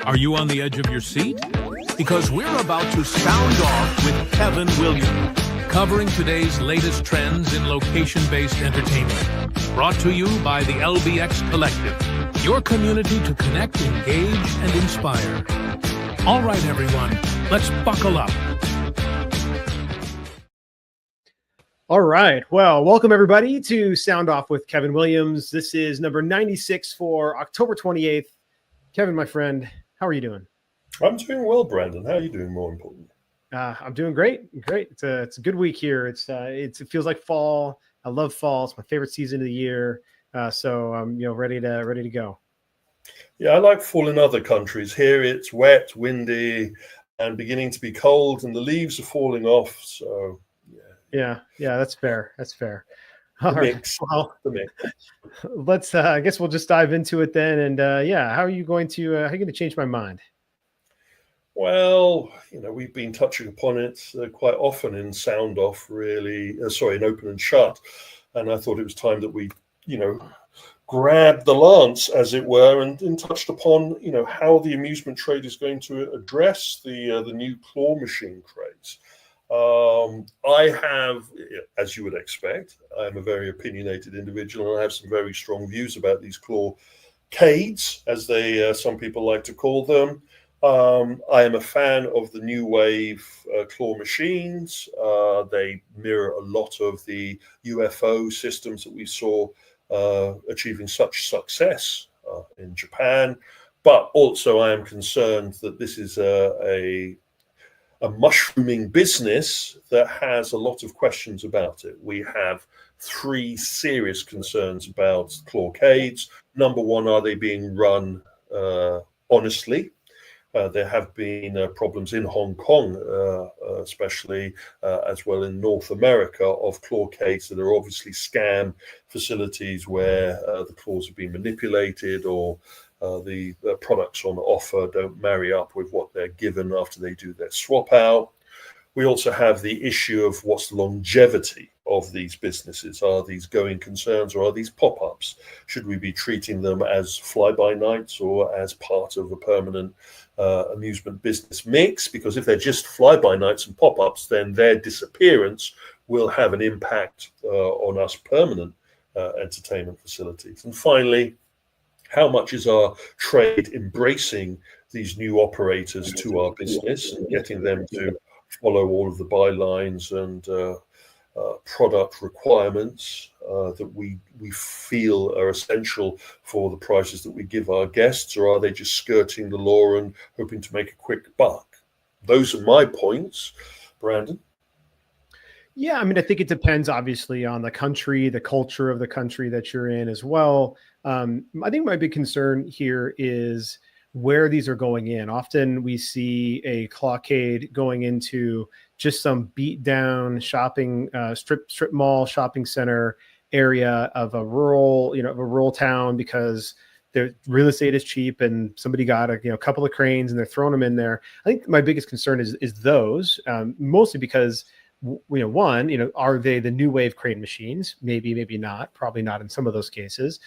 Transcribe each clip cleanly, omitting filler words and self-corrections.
Are you on the edge of your seat? Because we're about to sound off with Kevin Williams, covering today's latest trends in location-based entertainment. Brought to you by the LBX Collective, your community to connect, engage, and inspire. All right, everyone, let's buckle up. All right. Well, welcome everybody to Sound Off with Kevin Williams. This is number 96 for October 28th. Kevin, my friend, how are you doing? I'm doing well, Brandon. How are you doing, more importantly? I'm doing great. Great. It's a good week here. It feels like fall. I love fall. It's my favorite season of the year. So I'm ready to go. Yeah, I like fall in other countries. Here it's wet, windy, and beginning to be cold, and the leaves are falling off. So yeah, that's fair. That's fair. The mix. Well, the mix. Let's. I guess we'll just dive into it then. And how are you going to change my mind? Well, we've been touching upon it quite often in Sound Off, really. In Open and Shut, and I thought it was time that we, grabbed the lance, as it were, and touched upon, how the amusement trade is going to address the new claw machine craze. I have, as you would expect, I'm a very opinionated individual, and I have some very strong views about these clawcades, as they some people like to call them. I am a fan of the new wave claw machines. They mirror a lot of the UFO systems that we saw achieving such success in Japan. But also I am concerned that this is a mushrooming business that has a lot of questions about it. We have three serious concerns about clawcades. Number one, are they being run honestly? There have been problems in Hong Kong, especially as well in North America, of clawcades that are obviously scam facilities where the claws have been manipulated, or the products on offer don't marry up with what they're given after they do their swap out. We also have the issue of what's the longevity of these businesses. Are these going concerns, or are these pop-ups? Should we be treating them as fly-by-nights or as part of a permanent amusement business mix? Because if they're just fly-by-nights and pop-ups, then their disappearance will have an impact on us permanent entertainment facilities. And finally, how much is our trade embracing these new operators to our business and getting them to follow all of the bylines and product requirements that we feel are essential for the prices that we give our guests, or are they just skirting the law and hoping to make a quick buck? Those are my points, Brandon. Yeah, I mean, I think it depends obviously on the country, the culture of the country that you're in as well. I think my big concern here is where these are going in. Often we see a clawcade going into just some beat down shopping strip mall shopping center area of a rural town, because the real estate is cheap and somebody got a couple of cranes and they're throwing them in there. I think my biggest concern is those, mostly because are they the new wave crane machines? Maybe not, probably not in some of those cases.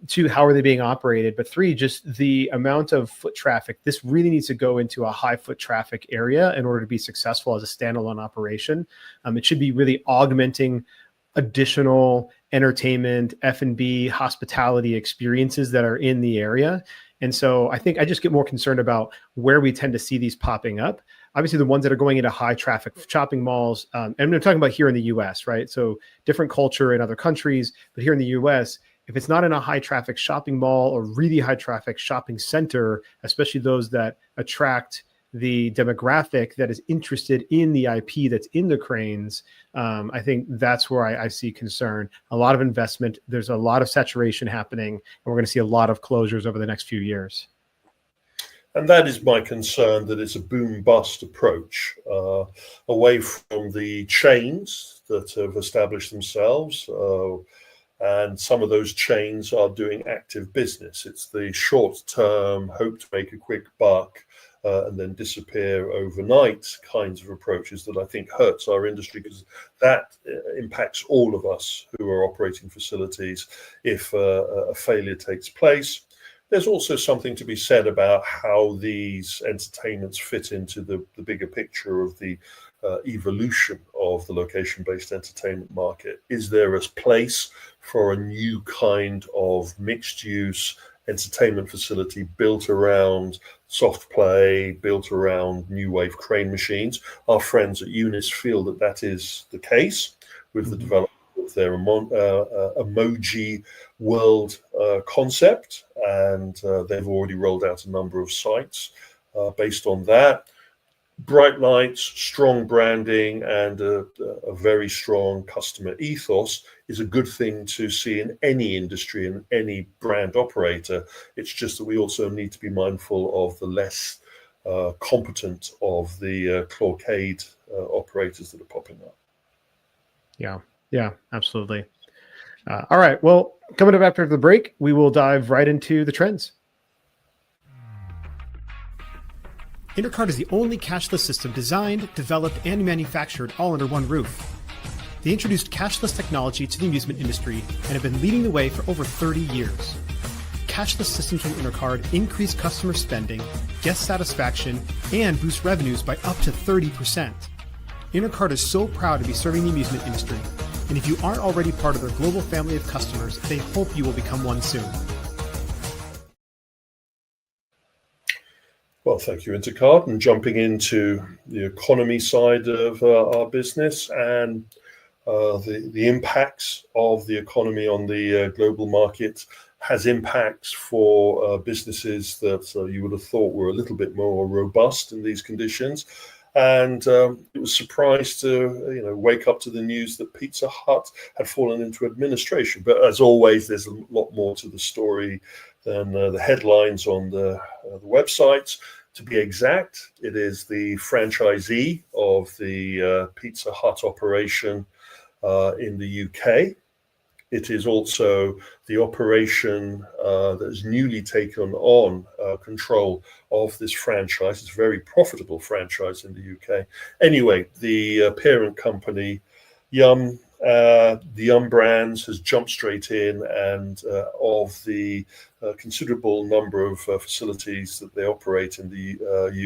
Two, how are they being operated? But three, just the amount of foot traffic. This really needs to go into a high foot traffic area in order to be successful as a standalone operation. It should be really augmenting additional entertainment, F&B, hospitality experiences that are in the area. And so I think I just get more concerned about where we tend to see these popping up. Obviously, the ones that are going into high traffic shopping malls, and I'm talking about here in the US, right? So different culture in other countries, but here in the US, if it's not in a high traffic shopping mall or really high traffic shopping center, especially those that attract the demographic that is interested in the IP that's in the cranes, I think that's where I see concern. A lot of investment, there's a lot of saturation happening, and we're going to see a lot of closures over the next few years. And that is my concern, that it's a boom-bust approach, away from the chains that have established themselves. And some of those chains are doing active business. It's the short-term, hope to make a quick buck, and then disappear overnight kinds of approaches that I think hurts our industry, because that impacts all of us who are operating facilities if a failure takes place. there's also something to be said about how these entertainments fit into the bigger picture of the evolution of the location-based entertainment market. Is there a place for a new kind of mixed-use entertainment facility built around soft play, built around new wave crane machines? Our friends at Unis feel that that is the case with the development of their Emoji World concept, and they've already rolled out a number of sites based on that. Bright lights, strong branding, and a very strong customer ethos is a good thing to see in any industry and any brand operator. It's just that we also need to be mindful of the less competent of the Clawcade operators that are popping up. Yeah, absolutely. All right, well, coming up after the break, we will dive right into the trends. Intercard is the only cashless system designed, developed, and manufactured all under one roof. They introduced cashless technology to the amusement industry and have been leading the way for over 30 years. Cashless systems from Intercard increase customer spending, guest satisfaction, and boost revenues by up to 30%. Intercard is so proud to be serving the amusement industry, and if you aren't already part of their global family of customers, they hope you will become one soon. Well, thank you, Intercard. And jumping into the economy side of our business and the impacts of the economy on the global market has impacts for businesses that you would have thought were a little bit more robust in these conditions. And it was surprised to wake up to the news that Pizza Hut had fallen into administration. But as always, there's a lot more to the story than the headlines on the websites. To be exact, it is the franchisee of the Pizza Hut operation in the UK. It is also the operation that has newly taken on control of this franchise. It's a very profitable franchise in the UK. Anyway, the parent company, the Yum Brands, has jumped straight in, and of the considerable number of facilities that they operate in the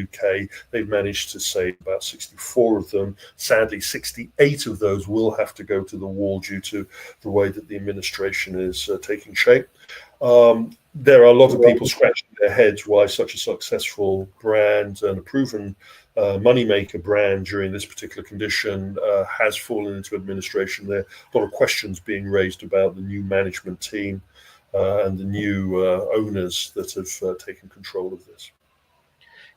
UK, they've managed to save about 64 of them. Sadly, 68 of those will have to go to the wall due to the way that the administration is taking shape. There are a lot of people scratching their heads why such a successful brand and a proven moneymaker brand during this particular condition has fallen into administration. There are a lot of questions being raised about the new management team and the new owners that have taken control of this.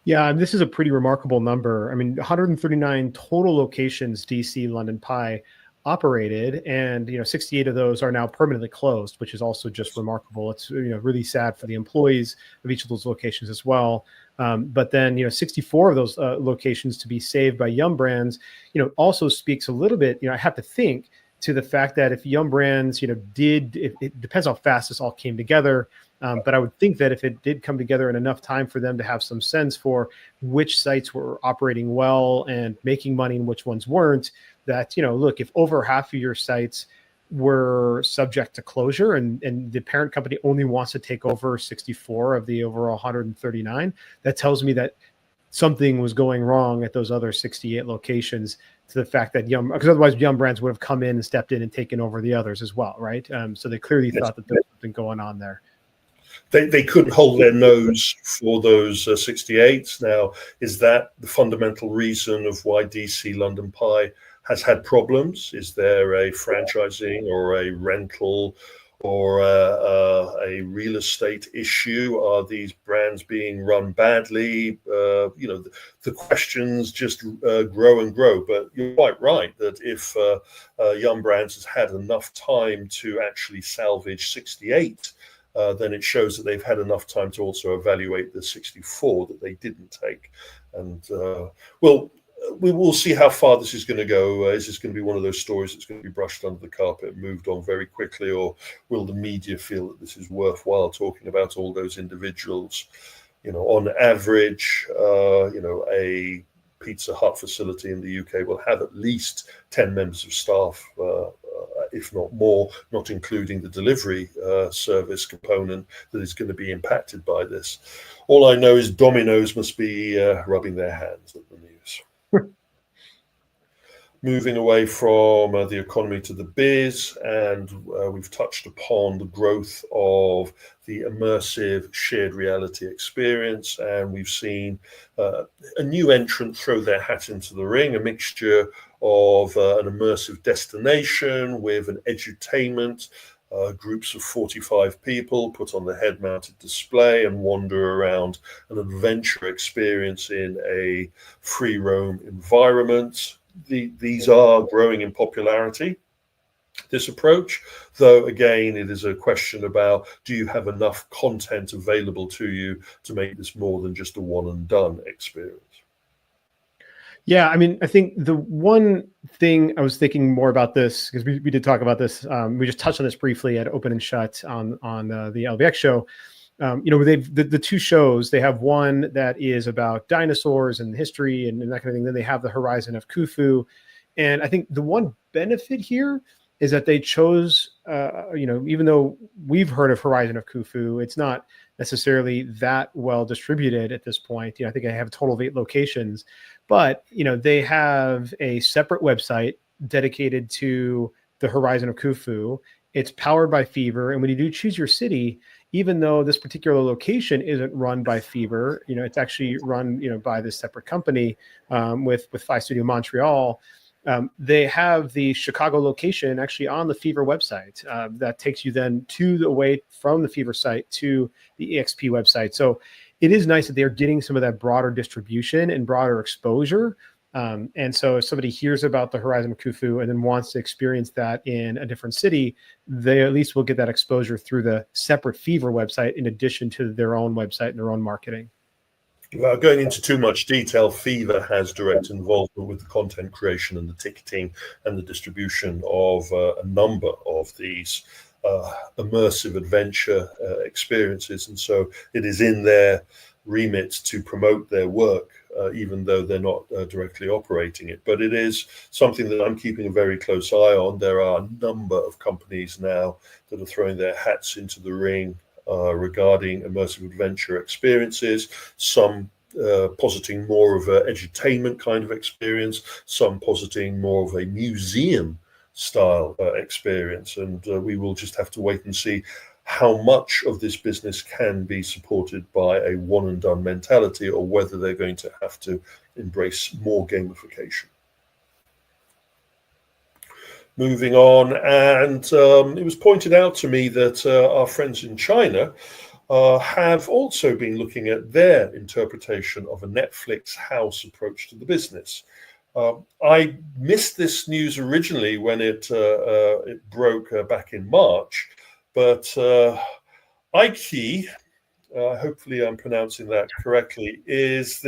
Yeah, and this is a pretty remarkable number. I mean, 139 total locations DC London Pie operated, and 68 of those are now permanently closed, which is also just remarkable. It's really sad for the employees of each of those locations as well. But then 64 of those locations to be saved by Yum Brands, also speaks a little bit. I have to think to the fact that if Yum Brands, it depends how fast this all came together. But I would think that if it did come together in enough time for them to have some sense for which sites were operating well and making money and which ones weren't, that, look, if over half of your sites were subject to closure and the parent company only wants to take over 64 of the overall 139, that tells me that something was going wrong at those other 68 locations, to the fact that because otherwise Yum Brands would have come in and stepped in and taken over the others as well, right? So they clearly thought that there was something going on there. They couldn't hold their nose for those 68. Now, is that the fundamental reason of why DC London Pie has had problems? Is there a franchising or a rental or a real estate issue? Are these brands being run badly? The questions just grow and grow. But you're quite right that if Yum Brands has had enough time to actually salvage 68, then it shows that they've had enough time to also evaluate the 64 that they didn't take. And we will see how far this is going to go. Is this going to be one of those stories that's going to be brushed under the carpet and moved on very quickly, or will the media feel that this is worthwhile talking about all those individuals? On average, a Pizza Hut facility in the UK will have at least 10 members of staff if not more, not including the delivery service component that is going to be impacted by this. All I know is Domino's must be rubbing their hands at the news. Moving away from the economy to the biz, and we've touched upon the growth of the immersive shared reality experience, and we've seen a new entrant throw their hat into the ring, a mixture of an immersive destination with an edutainment. Groups of 45 people put on the head-mounted display and wander around an adventure experience in a free roam environment. These are growing in popularity, this approach, though again it is a question about, do you have enough content available to you to make this more than just a one and done experience? Yeah, I mean, I think the one thing I was thinking more about this, because we did talk about this, we just touched on this briefly at Open and Shut on the LBX show. They've the two shows, they have one that is about dinosaurs and history and that kind of thing. Then they have the Horizon of Khufu. And I think the one benefit here is that they chose, even though we've heard of Horizon of Khufu, it's not necessarily that well distributed at this point. I think I have a total of 8 locations, but, they have a separate website dedicated to the Horizon of Khufu. It's powered by Fever. And when you do choose your city, even though this particular location isn't run by Fever, it's actually run, by this separate company with Fi Studio Montreal. They have the Chicago location actually on the Fever website that takes you then away from the Fever site to the EXP website. So it is nice that they're getting some of that broader distribution and broader exposure. And so if somebody hears about the Horizon of Khufu and then wants to experience that in a different city, they at least will get that exposure through the separate Fever website in addition to their own website and their own marketing. Without going into too much detail, Fever has direct involvement with the content creation and the ticketing and the distribution of a number of these immersive adventure experiences. And so it is in their remit to promote their work, even though they're not directly operating it. But it is something that I'm keeping a very close eye on. There are a number of companies now that are throwing their hats into the ring regarding immersive adventure experiences, some positing more of an edutainment kind of experience, some positing more of a museum style experience. And we will just have to wait and see how much of this business can be supported by a one and done mentality, or whether they're going to have to embrace more gamification. Moving on, and it was pointed out to me that our friends in China have also been looking at their interpretation of a Netflix house approach to the business. I missed this news originally when it broke back in March, but Ikey, hopefully I'm pronouncing that correctly, is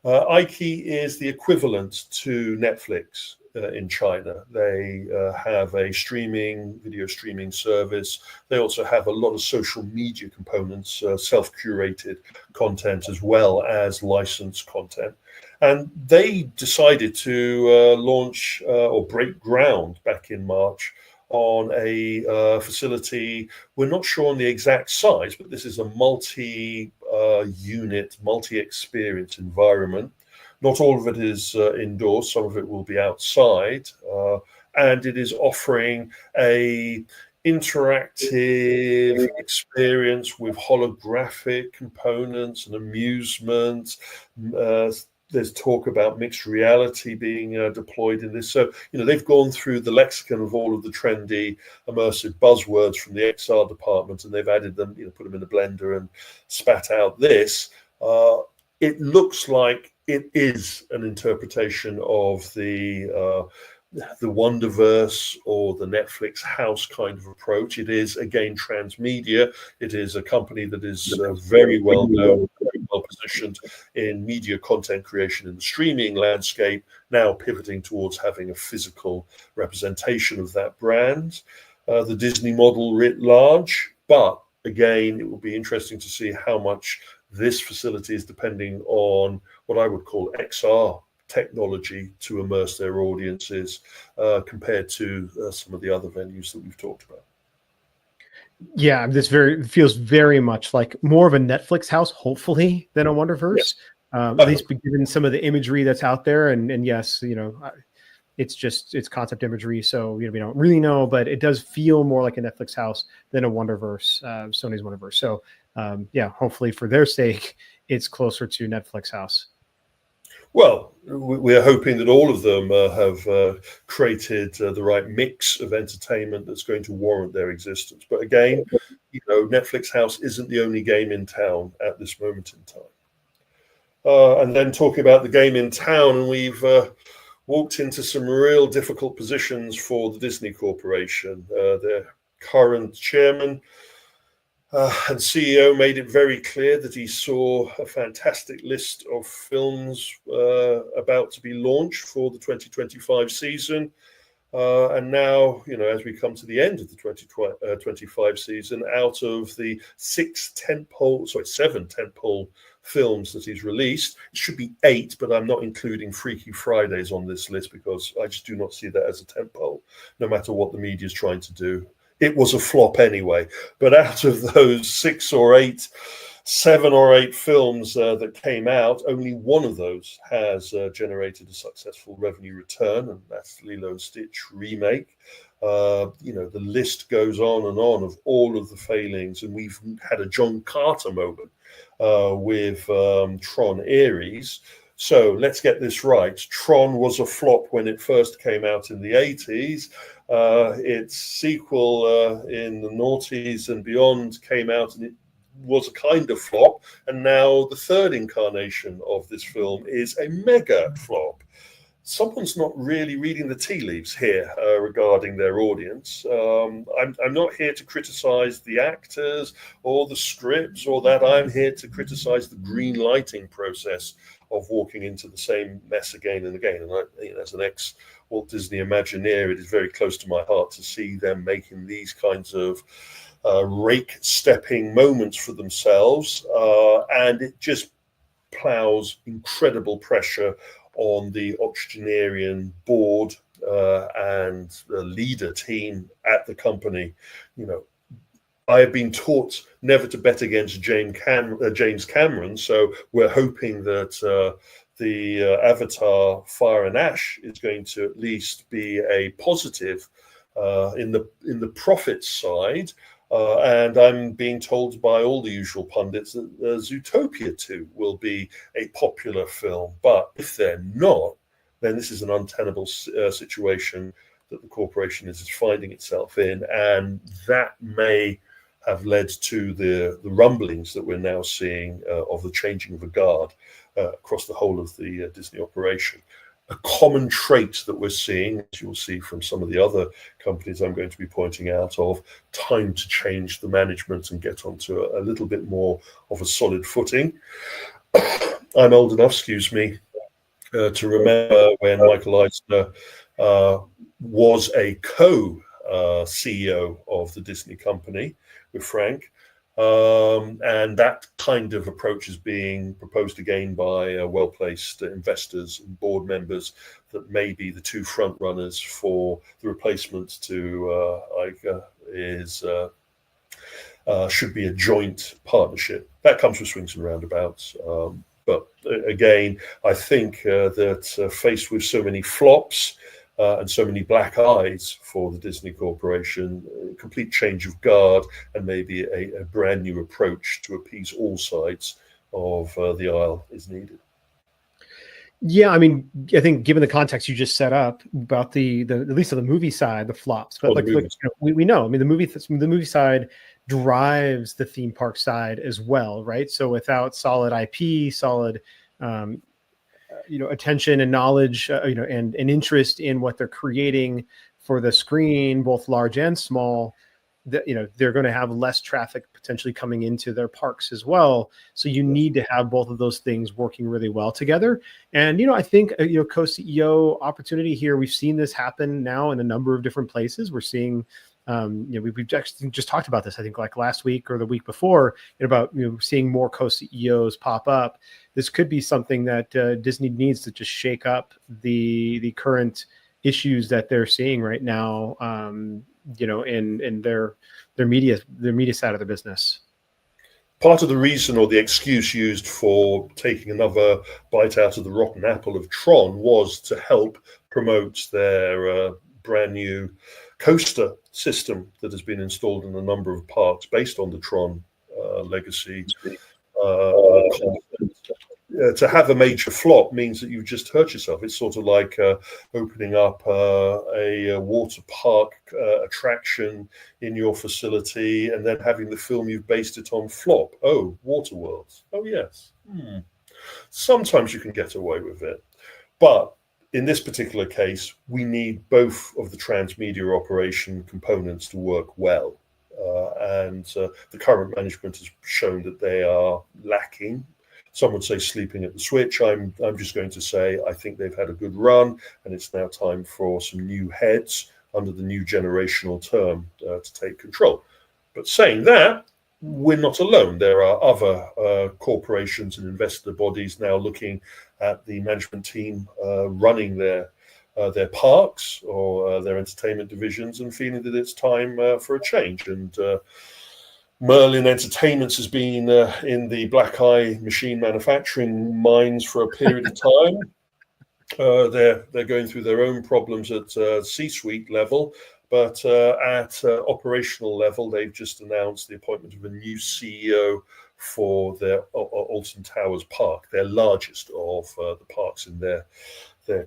Ikey is the equivalent to Netflix in China. They have a video streaming service. They also have a lot of social media components, self-curated content, as well as licensed content. And they decided to launch or break ground back in March on a facility. We're not sure on the exact size, but this is a multi-unit, multi-experience environment. Not all of it is indoors, some of it will be outside, and it is offering a interactive experience with holographic components and amusement. There's talk about mixed reality being deployed in this. So, they've gone through the lexicon of all of the trendy immersive buzzwords from the XR department, and they've added them, put them in a blender and spat out this. It looks like it is an interpretation of the Wonderverse or the Netflix house kind of approach. It is, again, transmedia. It is a company that is very well known, very well positioned in media content creation in the streaming landscape, now pivoting towards having a physical representation of that brand. The Disney model writ large, but again, it will be interesting to see how much this facility is depending on what I would call XR technology to immerse their audiences compared to some of the other venues that we've talked about. Yeah, this feels very much like more of a Netflix house, hopefully, than a Wonderverse. Yes. At least given some of the imagery that's out there, and yes, it's concept imagery, so we don't really know, but it does feel more like a Netflix house than a Wonderverse, Sony's Wonderverse. So yeah, hopefully for their sake, it's closer to Netflix house. Well, we're hoping that all of them have created the right mix of entertainment that's going to warrant their existence. But again, Netflix House isn't the only game in town at this moment in time. And then talking about the game in town, and we've walked into some real difficult positions for the Disney Corporation. Their current chairman and CEO made it very clear that he saw a fantastic list of films about to be launched for the 2025 season. And now, as we come to the end of the 2025 season, out of the seven tentpole films that he's released, it should be 8, but I'm not including Freaky Fridays on this list because I just do not see that as a tentpole, no matter what the media is trying to do. It was a flop anyway. But out of those 7 or 8 films that came out, only one of those has generated a successful revenue return, and that's Lilo and Stitch remake. The list goes on and on of all of the failings, and we've had a John Carter moment with Tron Ares. So let's get this right. Tron was a flop when it first came out in the 80s. Its sequel in the noughties and beyond came out, and it was a kind of flop. And now the third incarnation of this film is a mega flop. Someone's not really reading the tea leaves here regarding their audience. I'm not here to criticize the actors or the scripts or that. I'm here to criticize the green lighting process of walking into the same mess again and again. And as an ex-Walt Disney Imagineer, it is very close to my heart to see them making these kinds of rake-stepping moments for themselves. And it just plows incredible pressure on the octogenarian board and the leader team at the company. I have been taught never to bet against James Cameron, so we're hoping that the Avatar Fire and Ash is going to at least be a positive in the profit side. And I'm being told by all the usual pundits that Zootopia 2 will be a popular film. But if they're not, then this is an untenable situation that the corporation is finding itself in. And that may have led to the rumblings that we're now seeing of the changing of the guard across the whole of the Disney operation. A common trait that we're seeing, as you'll see from some of the other companies I'm going to be pointing out, of time to change the management and get onto a little bit more of a solid footing. I'm old enough, to remember when Michael Eisner was a co-CEO of the Disney company with Frank. And that kind of approach is being proposed again by well-placed investors and board members that may be the two front runners for the replacement to should be a joint partnership. That comes with swings and roundabouts. But again, I think that faced with so many flops and so many black eyes for the Disney Corporation, a complete change of guard and maybe a brand new approach to appease all sides of the aisle is needed. Yeah, I mean, I think given the context you just set up about the at least on the movie side, the flops, but we know, I mean, the movie side drives the theme park side as well, right? So without solid IP, solid attention and knowledge, and interest in what they're creating for the screen, both large and small, they're going to have less traffic potentially coming into their parks as well. So you need to have both of those things working really well together. And, I think, co-CEO opportunity here, we've seen this happen now in a number of different places. We're seeing, we've just talked about this, I think, like last week or the week before, about seeing more co-CEOs pop up. This could be something that Disney needs to just shake up the current issues that they're seeing right now, in their media side of the business. Part of the reason or the excuse used for taking another bite out of the rotten apple of Tron was to help promote their brand new coaster system that has been installed in a number of parks based on the Tron legacy. To have a major flop means that you've just hurt yourself. It's sort of like opening up a water park attraction in your facility and then having the film you've based it on flop. Oh, Water Worlds. Oh, yes. Sometimes you can get away with it. But in this particular case, we need both of the transmedia operation components to work well. And the current management has shown that they are lacking. Some would say sleeping at the switch. I'm just going to say I think they've had a good run, and it's now time for some new heads under the new generational term to take control. But saying that, we're not alone. There are other corporations and investor bodies now looking at the management team running their parks or their entertainment divisions and feeling that it's time for a change. And Merlin Entertainments has been in the black eye machine manufacturing mines for a period of time. They're going through their own problems at C-suite level, but at operational level, they've just announced the appointment of a new CEO for their Alton Towers Park, their largest of the parks in their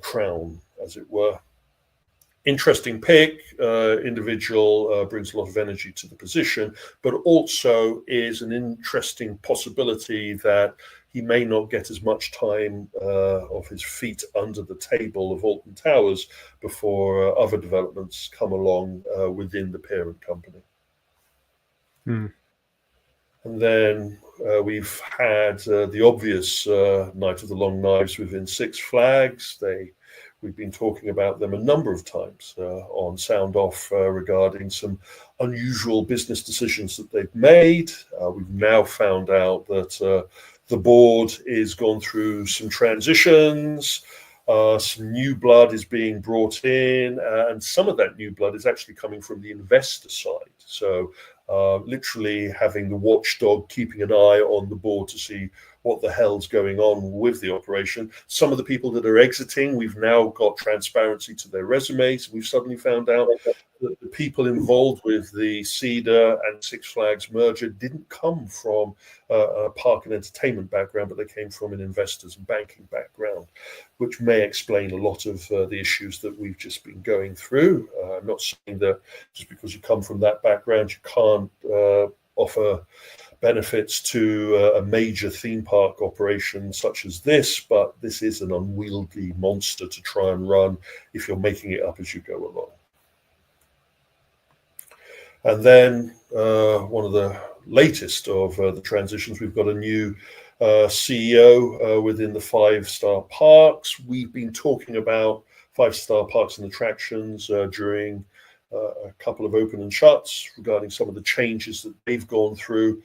crown, as it were. Interesting pick, individual, brings a lot of energy to the position, but also is an interesting possibility that he may not get as much time of his feet under the table of Alton Towers before other developments come along within the parent company. And then we've had the obvious Night of the Long Knives within Six Flags. We've been talking about them a number of times on Sound Off regarding some unusual business decisions that they've made. We've now found out that the board is gone through some transitions. Some new blood is being brought in, and some of that new blood is actually coming from the investor side. So literally having the watchdog keeping an eye on the board to see what the hell's going on with the operation. Some of the people that are exiting, we've now got transparency to their resumes. We've suddenly found out that the people involved with the Cedar and Six Flags merger didn't come from a park and entertainment background, but they came from an investors and banking background, which may explain a lot of the issues that we've just been going through. I'm not saying that just because you come from that background, you can't offer benefits to a major theme park operation such as this, but this is an unwieldy monster to try and run if you're making it up as you go along. And then one of the latest of the transitions, we've got a new CEO within the five-star parks. We've been talking about five-star parks and attractions during a couple of open and shuts regarding some of the changes that they've gone through.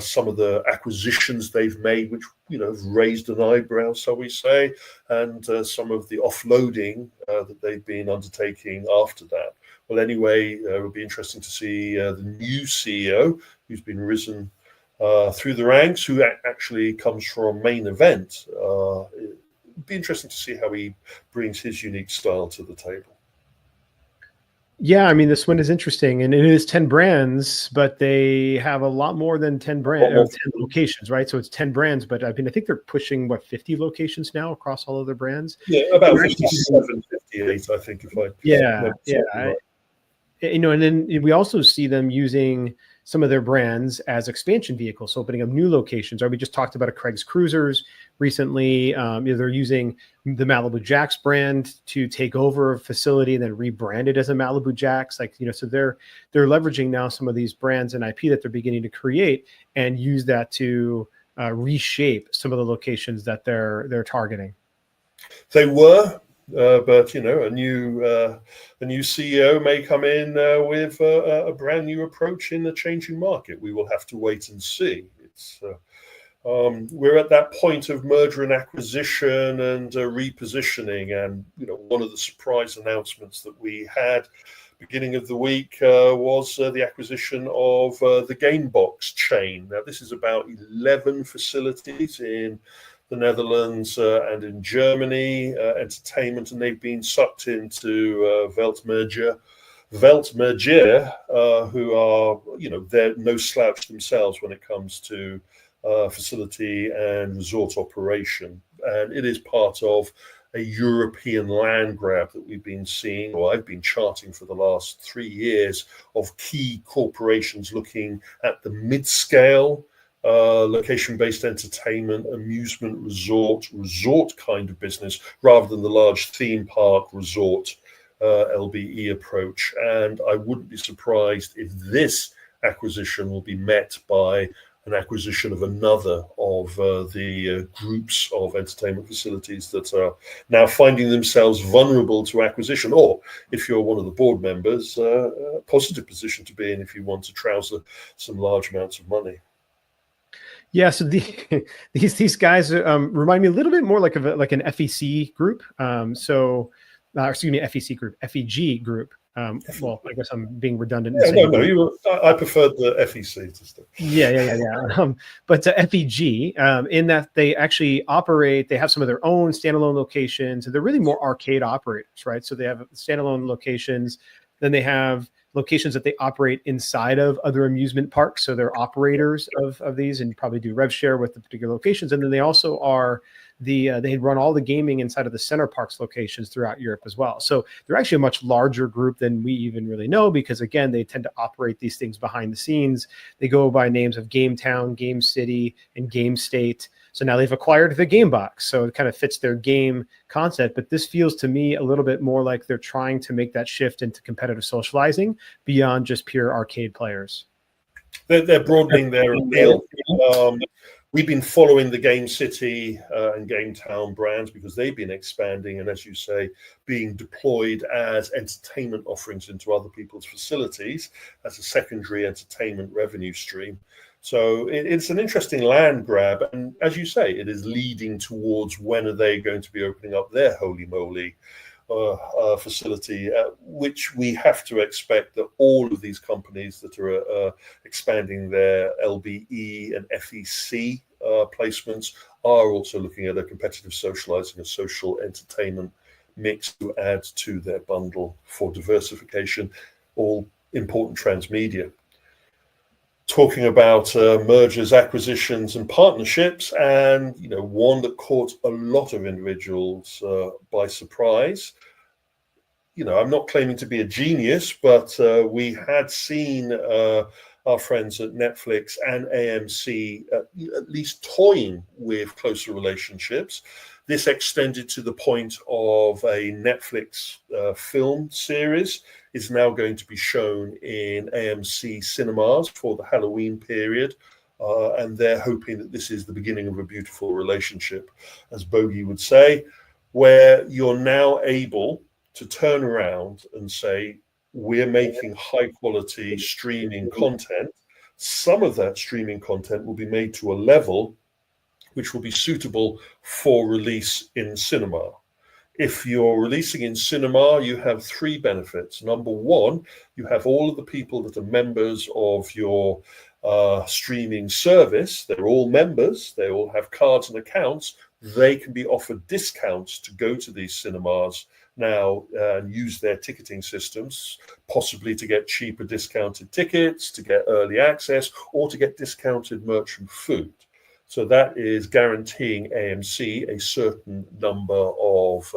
Some of the acquisitions they've made, which have raised an eyebrow, so we say, and some of the offloading that they've been undertaking after that. Well, anyway, it would be interesting to see the new CEO who's been risen through the ranks, who actually comes from Main Event. It'd be interesting to see how he brings his unique style to the table. Yeah, I mean, this one is interesting, and it is 10 brands, but they have a lot more than 10 brands, 10 locations, right? So it's 10 brands, but I think they're pushing 50 locations now across all of their brands. Yeah, about 57, 58, I think, if I right. And then we also see them using some of their brands as expansion vehicles, so opening up new locations. Right? We just talked about a Craig's Cruisers recently. They're using the Malibu Jacks brand to take over a facility and then rebrand it as a Malibu Jacks. So they're leveraging now some of these brands and IP that they're beginning to create and use that to reshape some of the locations that they're targeting. They were But a new CEO may come in with a brand new approach in the changing market. We will have to wait and see. We're at that point of merger and acquisition and repositioning, and one of the surprise announcements that we had beginning of the week was the acquisition of the Gamebox chain. Now, this is about 11 facilities in the Netherlands and in Germany, entertainment, and they've been sucked into Weltmerger, who are, they're no slouch themselves when it comes to facility and resort operation. And it is part of a European land grab that we've been seeing, or I've been charting for the last 3 years, of key corporations looking at the mid-scale location-based entertainment, amusement resort kind of business, rather than the large theme park resort LBE approach. And I wouldn't be surprised if this acquisition will be met by an acquisition of another of the groups of entertainment facilities that are now finding themselves vulnerable to acquisition, or if you're one of the board members, a positive position to be in if you want to trouser some large amounts of money. Yeah, so these guys remind me a little bit more like an FEC group. Excuse me, FEC group, FEG group. Well, I guess I'm being redundant. Yeah, I preferred the FEC system. Yeah. But FEG, in that they actually operate, they have some of their own standalone locations, and they're really more arcade operators, right? So they have standalone locations, then they have locations that they operate inside of other amusement parks. So they're operators of these, and probably do rev share with the particular locations. And then they also are they run all the gaming inside of the Center Parcs locations throughout Europe as well. So they're actually a much larger group than we even really know, because again, they tend to operate these things behind the scenes. They go by names of Game Town, Game City, and Game State. So now they've acquired the Game Box, so it kind of fits their game concept. But this feels to me a little bit more like they're trying to make that shift into competitive socializing beyond just pure arcade players. They're broadening their appeal. We've been following the Game City and Game Town brands because they've been expanding and, as you say, being deployed as entertainment offerings into other people's facilities as a secondary entertainment revenue stream. So it's an interesting land grab. And as you say, it is leading towards when are they going to be opening up their holy moly facility, which we have to expect that all of these companies that are expanding their LBE and FEC placements are also looking at a competitive socializing, a social entertainment mix to add to their bundle for diversification, all important transmedia. Talking about mergers, acquisitions, and partnerships, and one that caught a lot of individuals by surprise. I'm not claiming to be a genius, but we had seen our friends at Netflix and AMC at least toying with closer relationships. This extended to the point of a Netflix film series is now going to be shown in AMC cinemas for the Halloween period. And they're hoping that this is the beginning of a beautiful relationship, as Bogey would say, where you're now able to turn around and say, we're making high quality streaming content. Some of that streaming content will be made to a level which will be suitable for release in cinema. If you're releasing in cinema, you have 3 benefits. Number one, you have all of the people that are members of your streaming service. They're all members. They all have cards and accounts. They can be offered discounts to go to these cinemas now and use their ticketing systems, possibly to get cheaper discounted tickets, to get early access, or to get discounted merchant food. So that is guaranteeing AMC a certain number of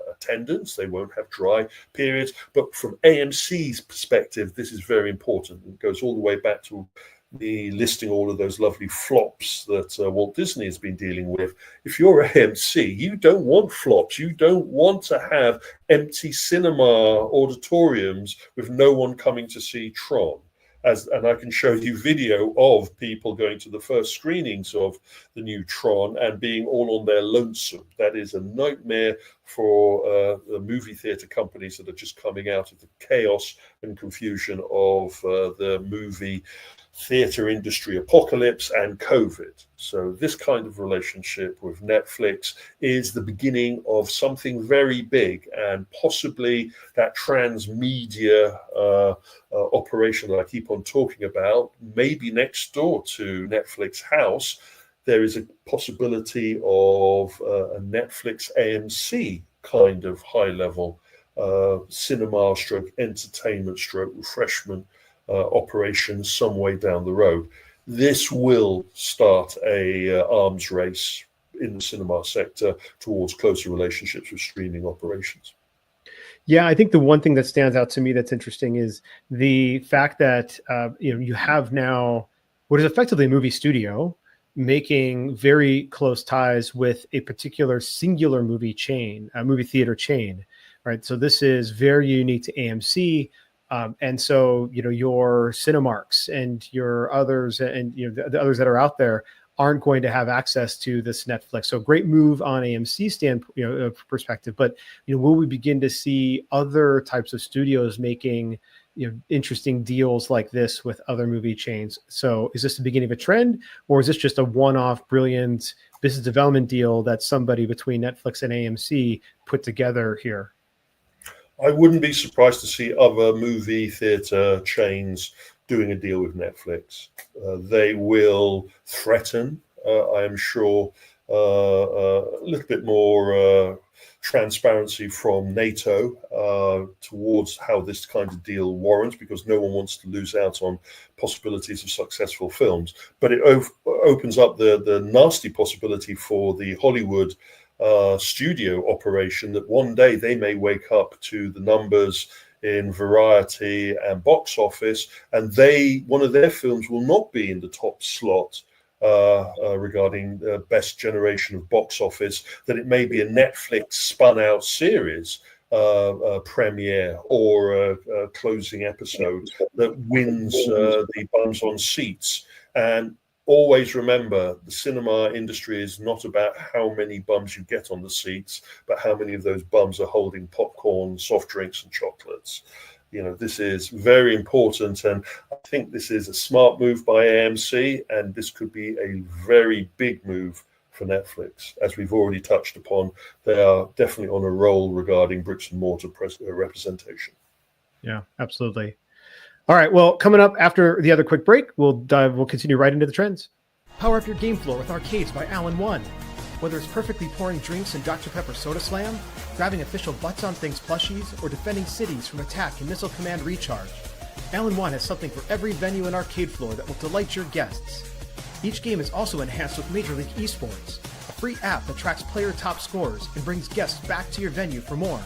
attendance. They won't have dry periods. But from AMC's perspective, this is very important. It goes all the way back to the listing all of those lovely flops that Walt Disney has been dealing with. If you're AMC, you don't want flops. You don't want to have empty cinema auditoriums with no one coming to see Tron. and I can show you video of people going to the first screenings of the new Tron and being all on their lonesome. That is a nightmare for the movie theater companies that are just coming out of the chaos and confusion of the movie theater industry apocalypse and COVID. So this kind of relationship with Netflix is the beginning of something very big, and possibly that transmedia operation that I keep on talking about, maybe next door to Netflix House, there is a possibility of a Netflix+AMC kind of high-level cinema stroke entertainment stroke refreshment operations some way down the road. This will start a arms race in the cinema sector towards closer relationships with streaming operations. Yeah, I think the one thing that stands out to me that's interesting is the fact that you have now what is effectively a movie studio making very close ties with a particular singular movie chain, a movie theater chain, right? So this is very unique to AMC. And so, your Cinemarks and your others and, the others that are out there aren't going to have access to this Netflix. So great move on AMC perspective, but, will we begin to see other types of studios making, interesting deals like this with other movie chains? So is this the beginning of a trend, or is this just a one-off brilliant business development deal that somebody between Netflix and AMC put together here? I wouldn't be surprised to see other movie theater chains doing a deal with Netflix. They will threaten, I am sure, a little bit more transparency from NATO towards how this kind of deal warrants, because no one wants to lose out on possibilities of successful films. But it opens up the nasty possibility for the Hollywood studio operation that one day they may wake up to the numbers in Variety and box office, and one of their films will not be in the top slot regarding best generation of box office, that it may be a Netflix spun out series premiere or a closing episode that wins the bums on seats. And always remember, the cinema industry is not about how many bums you get on the seats, but how many of those bums are holding popcorn, soft drinks, and chocolates. This is very important, and I think this is a smart move by AMC, and this could be a very big move for Netflix. As we've already touched upon, they are definitely on a roll regarding bricks and mortar representation. Yeah, absolutely. All right, well, coming up after the other quick break, we'll continue right into the trends. Power up your game floor with Arcades by Alan One. Whether it's perfectly pouring drinks in Dr. Pepper Soda Slam, grabbing official Butts on Things plushies, or defending cities from attack and missile command recharge, Alan One has something for every venue and arcade floor that will delight your guests. Each game is also enhanced with Major League Esports, a free app that tracks player top scores and brings guests back to your venue for more.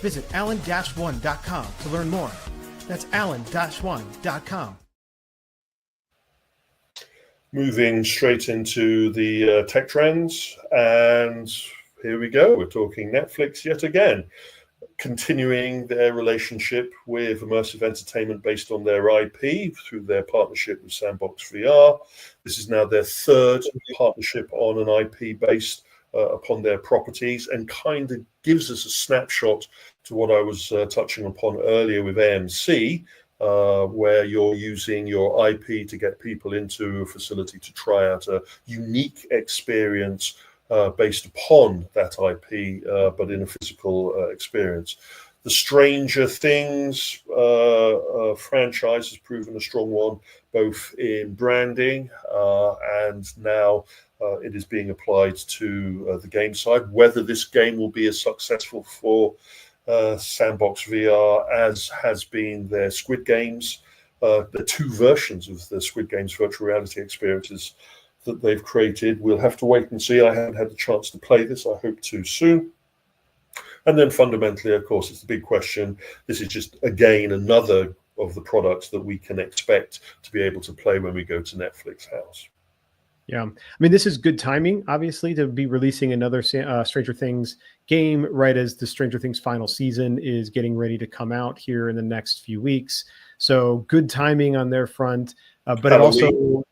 Visit alan-one.com to learn more. That's alan-one.com. Moving straight into the tech trends, and here we go. We're talking Netflix yet again, continuing their relationship with immersive entertainment based on their IP through their partnership with Sandbox VR. This is now their third partnership on an IP based upon their properties, and kind of gives us a snapshot to what I was touching upon earlier with AMC, where you're using your IP to get people into a facility to try out a unique experience based upon that IP, but in a physical experience. The Stranger Things franchise has proven a strong one, both in branding and now it is being applied to the game side. Whether this game will be as successful for Sandbox VR as has been their Squid Games, the two versions of the Squid Games virtual reality experiences that they've created, we'll have to wait and see. I haven't had the chance to play this. I hope to soon. And then fundamentally, of course, it's the big question. This is just, again, another of the products that we can expect to be able to play when we go to Netflix House. Yeah, I mean, this is good timing, obviously, to be releasing another Stranger Things game right as the Stranger Things final season is getting ready to come out here in the next few weeks. So good timing on their front, but Halloween. it also,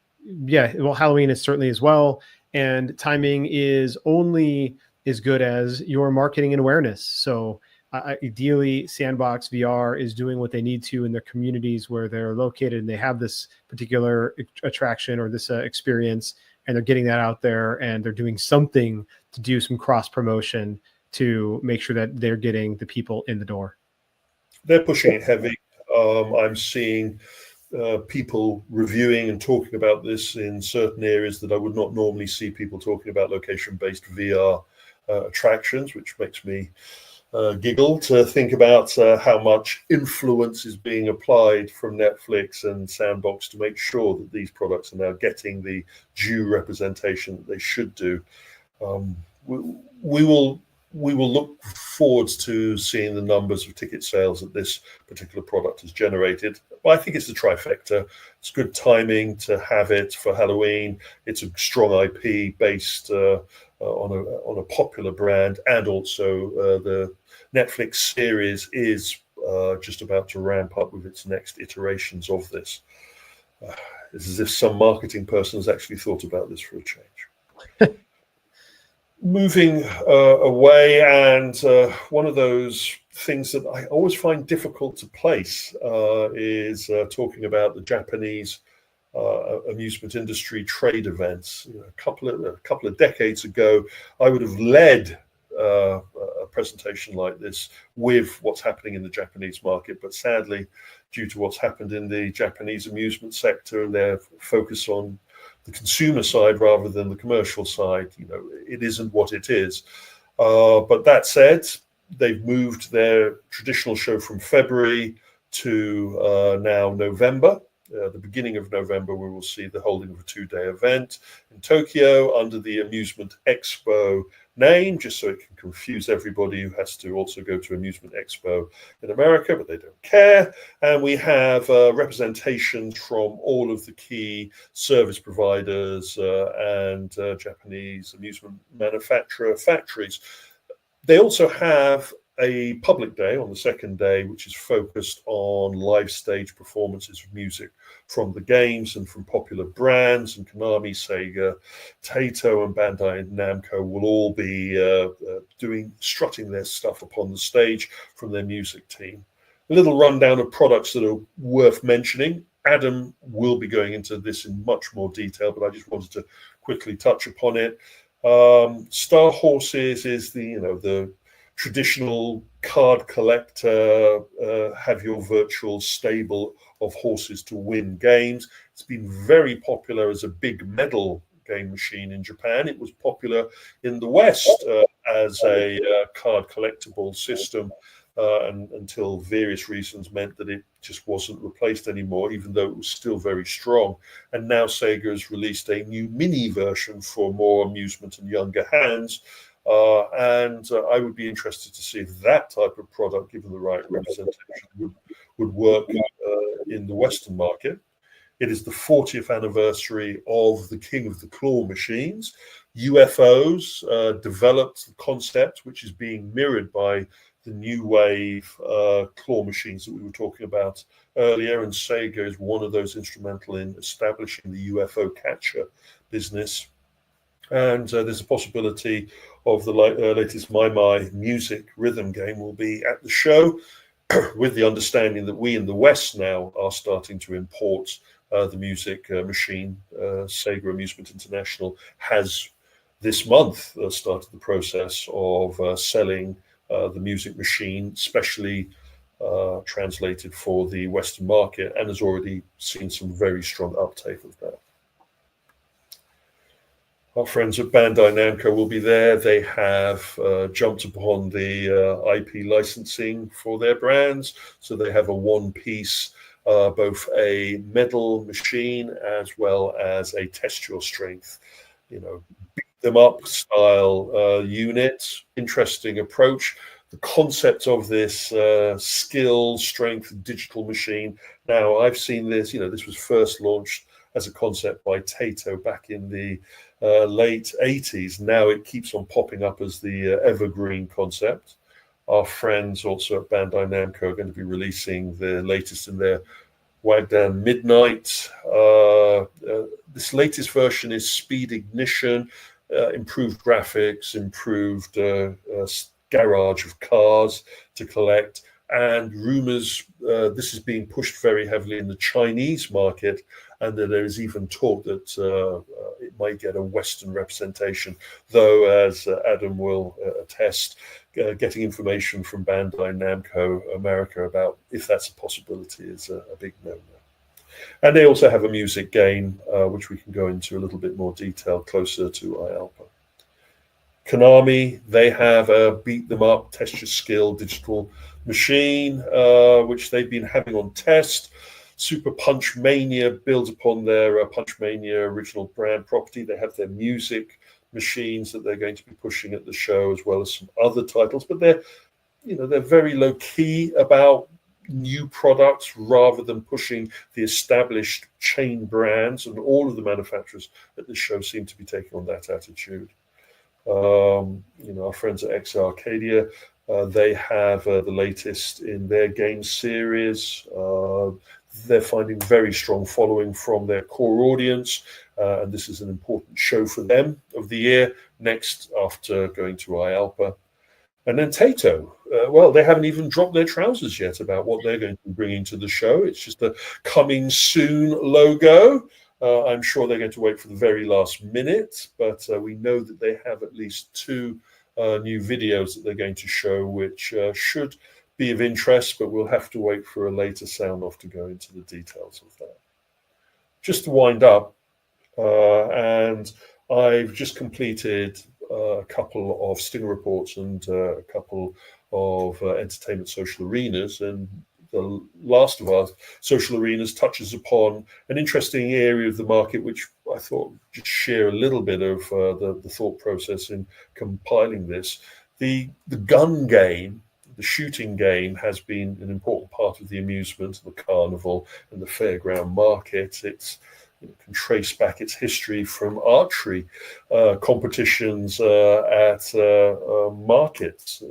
yeah, well, Halloween is certainly as well. And timing is only as good as your marketing and awareness. So ideally, Sandbox VR is doing what they need to in their communities where they're located and they have this particular attraction or this experience, and they're getting that out there, and they're doing something to do some cross promotion to make sure that they're getting the people in the door. They're pushing it heavy. I'm seeing people reviewing and talking about this in certain areas that I would not normally see people talking about location-based VR attractions, which makes me giggle to think about how much influence is being applied from Netflix and Sandbox to make sure that these products are now getting the due representation that they should do. We will look forward to seeing the numbers of ticket sales that this particular product has generated. Well, I think it's the trifecta. It's good timing to have it for Halloween. It's a strong IP based on a popular brand, and also the Netflix series is just about to ramp up with its next iterations of this. It's as if some marketing person has actually thought about this for a change. Moving away, and one of those things that I always find difficult to place is talking about the Japanese amusement industry trade events. A couple of decades ago, I would have led a presentation like this with what's happening in the Japanese market, but sadly, due to what's happened in the Japanese amusement sector and their focus on the consumer side rather than the commercial side, it isn't what it is. But that said, they've moved their traditional show from February to now November. The beginning of November, we will see the holding of a 2-day event in Tokyo under the Amusement Expo name, just so it can confuse everybody who has to also go to Amusement Expo in America, but they don't care. And we have representations from all of the key service providers and Japanese amusement manufacturer factories. They also have a public day on the second day, which is focused on live stage performances of music from the games and from popular brands. And Konami, Sega, Taito, and Bandai Namco will all be strutting their stuff upon the stage from their music team. A little rundown of products that are worth mentioning. Adam will be going into this in much more detail, but I just wanted to quickly touch upon it. Star Horses is the traditional card collector, have your virtual stable of horses to win games. It's been very popular as a big medal game machine in Japan. It was popular in the West as a card collectible system until various reasons meant that it just wasn't replaced anymore, even though it was still very strong. And now Sega has released a new mini version for more amusement and younger hands. And I would be interested to see if that type of product, given the right representation, would work in the Western market. It is the 40th anniversary of the King of the Claw machines. UFOs developed the concept, which is being mirrored by the new wave claw machines that we were talking about earlier. And Sega is one of those instrumental in establishing the UFO catcher business. And there's a possibility of the latest My music rhythm game will be at the show, with the understanding that we in the West now are starting to import the music machine. Sega Amusement International has this month started the process of selling the music machine, specially translated for the Western market, and has already seen some very strong uptake of that. Our friends at Bandai Namco will be there. They have jumped upon the IP licensing for their brands. So they have a one-piece, both a medal machine as well as a test your strength, beat them up style unit. Interesting approach. The concept of this skill, strength, digital machine. Now, I've seen this, this was first launched as a concept by Taito back in the late 80s. Now it keeps on popping up as the evergreen concept. Our friends also at Bandai Namco are going to be releasing the latest in their Wagdan Midnight. This latest version is speed ignition, improved graphics, improved garage of cars to collect, and rumors this is being pushed very heavily in the Chinese market, and that there is even talk that it might get a Western representation, though, as Adam will attest, getting information from Bandai Namco America about if that's a possibility is a big no-no. And they also have a music game, which we can go into a little bit more detail closer to IALPA. Konami, they have a beat them up, test your skill digital machine, which they've been having on test. Super Punch Mania builds upon their Punch Mania original brand property. They have their music machines that they're going to be pushing at the show, as well as some other titles, but they're very low key about new products rather than pushing the established chain brands, and all of the manufacturers at the show seem to be taking on that attitude. Our friends at X Arcadia, they have the latest in their game series. They're finding very strong following from their core audience, and this is an important show for them of the year, next after going to IALPA. And then Taito, well, they haven't even dropped their trousers yet about what they're going to be bringing to the show. It's just a coming soon logo. I'm sure they're going to wait for the very last minute, but we know that they have at least 2 new videos that they're going to show, which should be of interest, but we'll have to wait for a later sound off to go into the details of that. Just to wind up, and I've just completed a couple of Stinger reports and a couple of entertainment social arenas, and the last of our social arenas touches upon an interesting area of the market, which I thought just share a little bit of the thought process in compiling this. The gun game, the shooting game, has been an important part of the amusement, the carnival, and the fairground market. It can trace back its history from archery competitions at markets,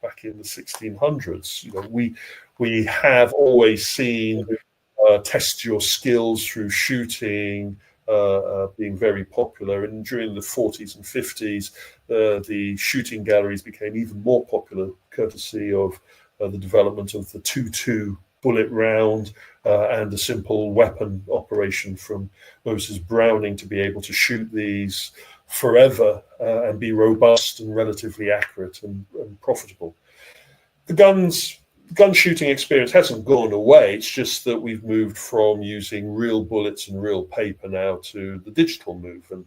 back in the 1600s. We have always seen test your skills through shooting being very popular, and during the 40s and 50s, the shooting galleries became even more popular, courtesy of the development of the 2.2 bullet round and a simple weapon operation from Moses Browning to be able to shoot these forever and be robust and relatively accurate and profitable. The gun shooting experience hasn't gone away. It's just that we've moved from using real bullets and real paper now to the digital move. And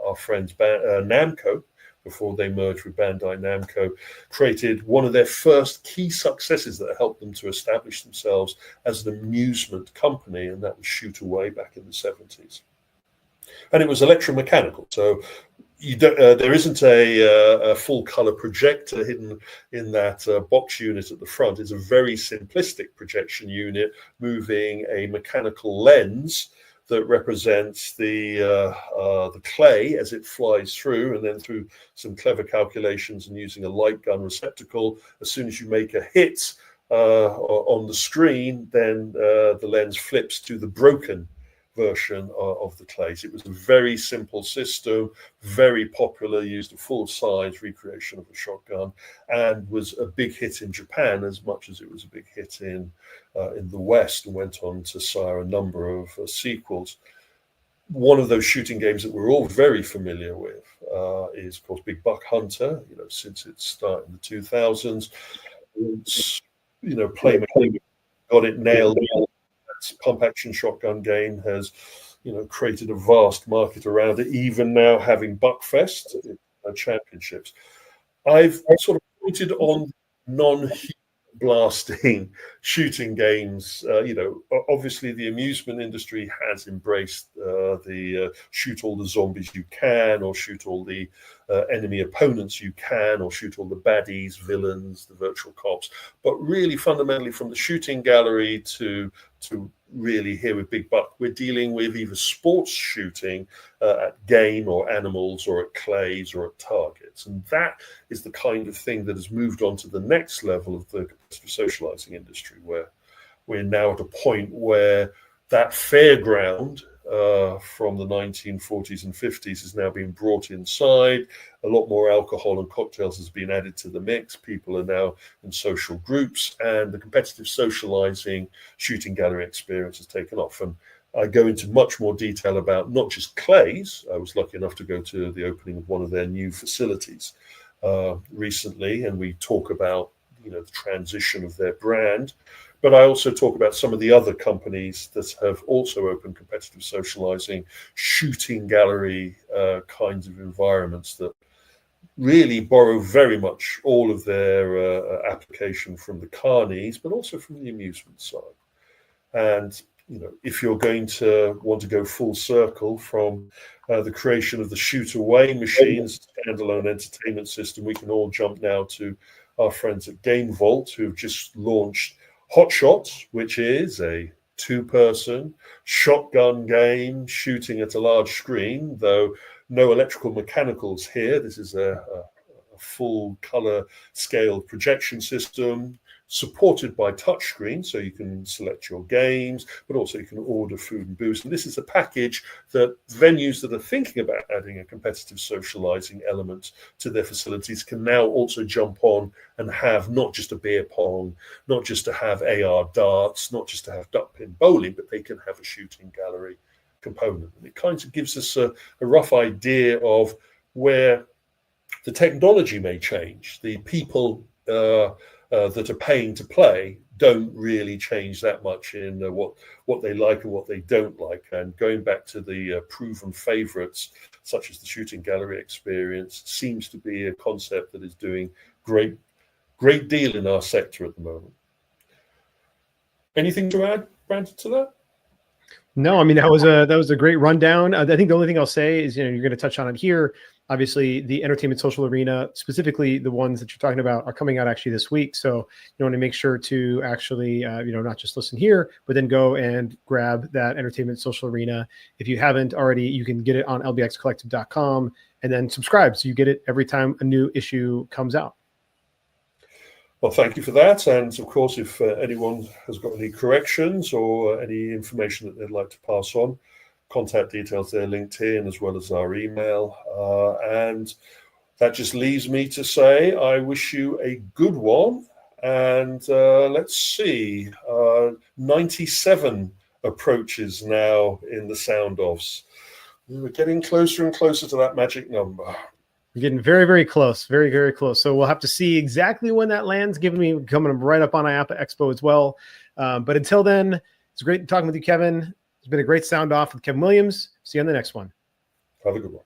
our friends Namco, before they merged with Bandai Namco, created one of their first key successes that helped them to establish themselves as an amusement company, and that was Shoot Away back in the 70s. And it was electromechanical, so there isn't a full color projector hidden in that box unit at the front. It's a very simplistic projection unit moving a mechanical lens that represents the clay as it flies through, and then through some clever calculations and using a light gun receptacle, as soon as you make a hit on the screen, then the lens flips to the broken version of the clays. It was a very simple system, very popular, used a full-size recreation of a shotgun, and was a big hit in Japan as much as it was a big hit in the West, and went on to sire a number of sequels. One of those shooting games that we're all very familiar with is, of course, Big Buck Hunter. Since its start in the 2000s, Playmaker got it nailed. Pump action shotgun game has created a vast market around it, even now having Buckfest championships. I've sort of pointed on non-human blasting shooting games. Obviously the amusement industry has embraced the shoot all the zombies you can, or shoot all the enemy opponents you can, or shoot all the baddies, villains, the virtual cops. But really, fundamentally, from the shooting gallery to really here with Big Buck, we're dealing with either sports shooting at game or animals, or at clays, or at targets. And that is the kind of thing that has moved on to the next level of the socializing industry, where we're now at a point where that fairground from the 1940s and 50s is now being brought inside. A lot more alcohol and cocktails has been added to the mix. People are now in social groups, and the competitive socializing shooting gallery experience has taken off. And I go into much more detail about not just Clay's. I was lucky enough to go to the opening of one of their new facilities recently, and we talk about the transition of their brand. But I also talk about some of the other companies that have also opened competitive socializing, shooting gallery kinds of environments that really borrow very much all of their application from the carnies, but also from the amusement side. And if you're going to want to go full circle from the creation of the shoot away machines, standalone entertainment system, we can all jump now to our friends at Game Vault, who've just launched Hot Shots, which is a 2-person shotgun game shooting at a large screen, though no electrical mechanicals here. This is a full color scale projection system supported by touchscreen, so you can select your games, but also you can order food and booze. And this is a package that venues that are thinking about adding a competitive socializing element to their facilities can now also jump on and have not just a beer pong, not just to have AR darts, not just to have duck pin bowling, but they can have a shooting gallery component. And it kind of gives us a rough idea of where the technology may change. The people that are paying to play don't really change that much in what they like and what they don't like. And going back to the proven favorites, such as the shooting gallery experience, seems to be a concept that is doing great deal in our sector at the moment. Anything to add, Brandon, to that? No, I mean, that was a great rundown. I think the only thing I'll say is, you're going to touch on it here. Obviously, the entertainment social arena, specifically the ones that you're talking about, are coming out actually this week. So you want to make sure to actually, not just listen here, but then go and grab that entertainment social arena. If you haven't already, you can get it on lbxcollective.com and then subscribe, so you get it every time a new issue comes out. Well, thank you for that. And of course, if anyone has got any corrections or any information that they'd like to pass on, contact details there linked in, as well as our email. And that just leaves me to say I wish you a good one. And let's see, 97 approaches now in the sound offs. We're getting closer and closer to that magic number. We're getting very, very close, very, very close. So we'll have to see exactly when that lands, given me coming right up on IAPA Expo as well. But until then, it's great talking with you, Kevin. It's been a great sound off with Kevin Williams. See you on the next one. Have a good one.